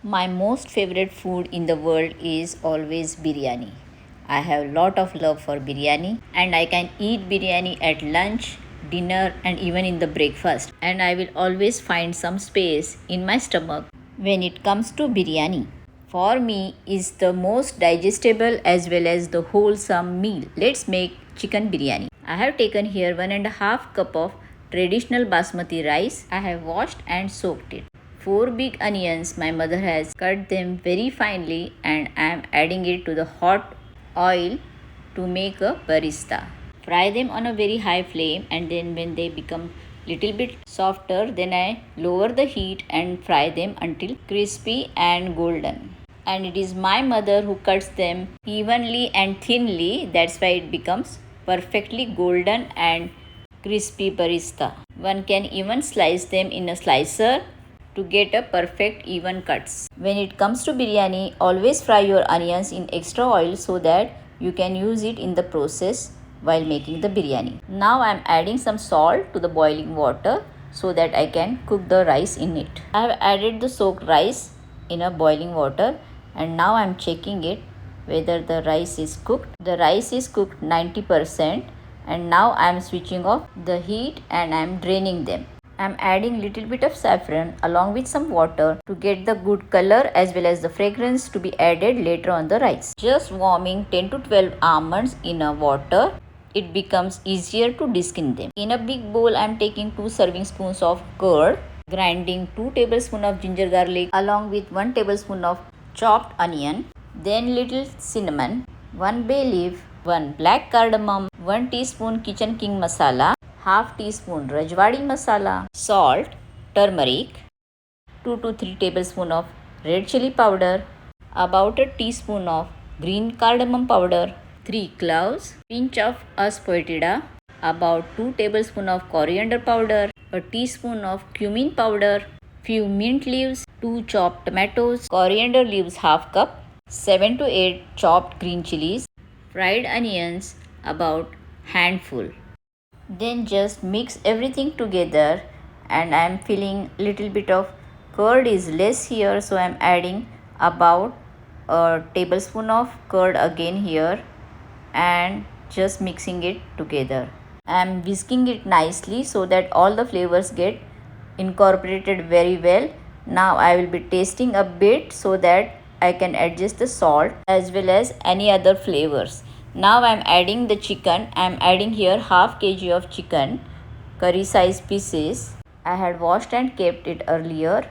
My most favorite food in the world is always biryani. I have lot of love for biryani and I can eat biryani at lunch, dinner and even in the breakfast, and I will always find some space in my stomach when it comes to biryani. For me is the most digestible as well as the wholesome meal. Let's make chicken biryani. I have taken here 1.5 cup of traditional basmati rice. I have washed and soaked it. 4 big onions, my mother has cut them very finely and I am adding it to the hot oil to make a barista. Fry them on a very high flame, and then when they become little bit softer, then I lower the heat and fry them until crispy and golden. And it is my mother who cuts them evenly and thinly, that's why it becomes perfectly golden and crispy barista. One can even slice them in a slicer to get a perfect even cuts. When it comes to biryani, always fry your onions in extra oil so that you can use it in the process while making the biryani. Now I am adding some salt to the boiling water so that I can cook the rice in it. I have added the soaked rice in a boiling water, and now I am checking it whether the rice is cooked. The rice is cooked 90%, and now I am switching off the heat and I am draining them. I am adding little bit of saffron along with some water to get the good color as well as the fragrance to be added later on the rice. Just warming 10 to 12 almonds in a water, it becomes easier to deskin them. In a big bowl, I am taking 2 serving spoons of curd, grinding 2 tablespoons of ginger garlic along with 1 tablespoon of chopped onion, then little cinnamon, 1 bay leaf, 1 black cardamom, 1 teaspoon kitchen king masala, half teaspoon rajwadi masala, salt, turmeric, 2 to 3 tablespoons of red chili powder, about a teaspoon of green cardamom powder, 3 cloves, pinch of asafoetida, about 2 tablespoons of coriander powder, a teaspoon of cumin powder, few mint leaves, 2 chopped tomatoes, coriander leaves half cup, 7 to 8 chopped green chilies, fried onions about handful. Then just mix everything together, and I am feeling little bit of curd is less here, so I am adding about a tablespoon of curd again here and just mixing it together. I am whisking it nicely so that all the flavors get incorporated very well. Now I will be tasting a bit so that I can adjust the salt as well as any other flavors. Now I am adding the chicken. I am adding here half kg of chicken, curry size pieces. I had washed and kept it earlier.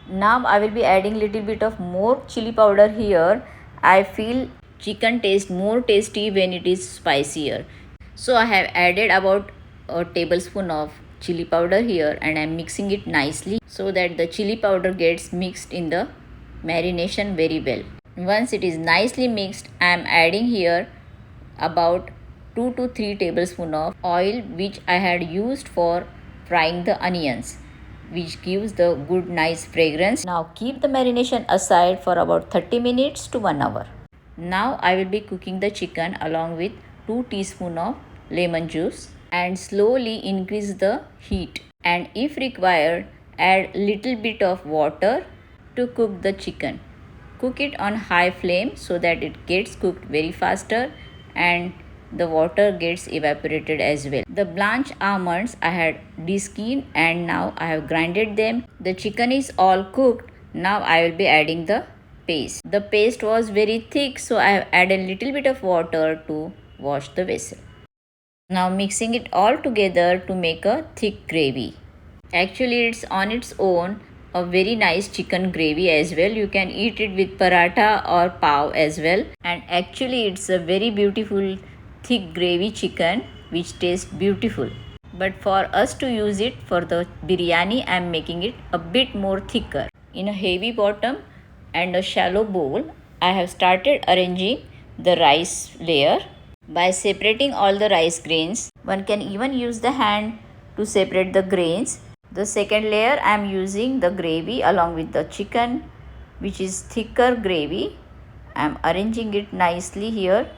Now I will be adding little bit of more chili powder here. I feel chicken tastes more tasty when it is spicier. So I have added about a tablespoon of chili powder here, and I am mixing it nicely so that the chili powder gets mixed in the marination very well. Once it is nicely mixed, I am adding here about 2 to 3 tablespoons of oil which I had used for frying the onions, which gives the good nice fragrance. Now keep the marination aside for about 30 minutes to 1 hour. Now I will be cooking the chicken along with 2 teaspoons of lemon juice and slowly increase the heat, and if required add little bit of water to cook the chicken. Cook it on high flame so that it gets cooked very faster and the water gets evaporated as well. The blanched almonds I had deskinned and now I have grinded them. The chicken is all cooked. Now I will be adding the paste. The paste was very thick, so I have added a little bit of water to wash the vessel. Now mixing it all together to make a thick gravy. Actually it's on its own a very nice chicken gravy as well. You can eat it with paratha or pav as well, and actually it's a very beautiful thick gravy chicken which tastes beautiful. But for us to use it for the biryani, I am making it a bit more thicker. In a heavy bottom and a shallow bowl, I have started arranging the rice layer by separating all the rice grains. One can even use the hand to separate the grains. The second layer I am using the gravy along with the chicken, which is thicker gravy. I am arranging it nicely here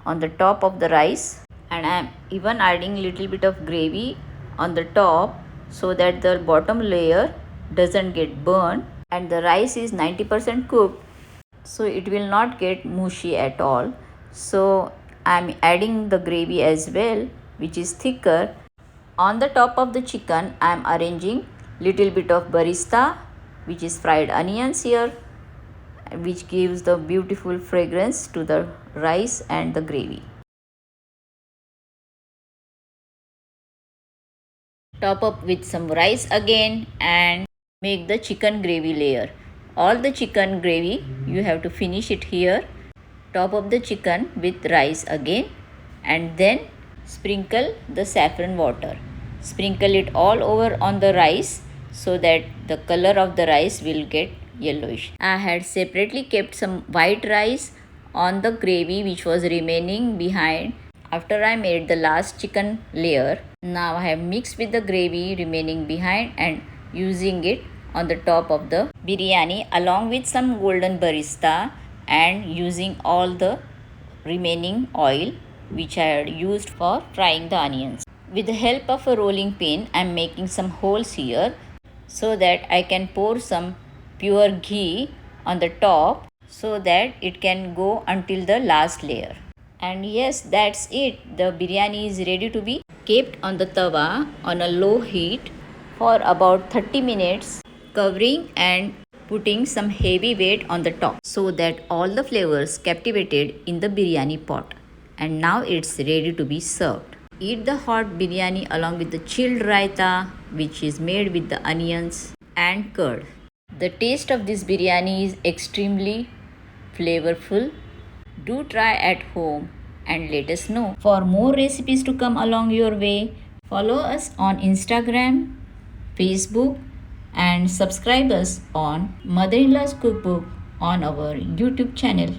on the top of the rice, and I am even adding little bit of gravy on the top so that the bottom layer doesn't get burned. and the rice is 90% cooked, so it will not get mushy at all. So I'm adding the gravy as well, which is thicker. On the top of the chicken, I'm arranging little bit of barista, which is fried onions here, which gives the beautiful fragrance to the rice and the gravy. Top up with some rice again and make the chicken gravy layer. All the chicken gravy you have to finish it here. Top up the chicken with rice again and then sprinkle the saffron water. Sprinkle it all over on the rice so that the color of the rice will get yellowish. I had separately kept some white rice on the gravy which was remaining behind after I made the last chicken layer. Now I have mixed with the gravy remaining behind and using it on the top of the biryani along with some golden barista and using all the remaining oil which I had used for frying the onions. With the help of a rolling pin, I am making some holes here so that I can pour some pure ghee on the top so that it can go until the last layer. And yes, that's it. The biryani is ready to be kept on the tawa on a low heat for about 30 minutes, covering and putting some heavy weight on the top so that all the flavors captivated in the biryani pot. And now it's ready to be served. Eat the hot biryani along with the chilled raita, which is made with the onions and curd. The taste of this biryani is extremely flavorful. Do try at home and let us know. For more recipes to come along your way, follow us on Instagram, Facebook, and subscribe us on Mother-in-law's Cookbook on our YouTube channel.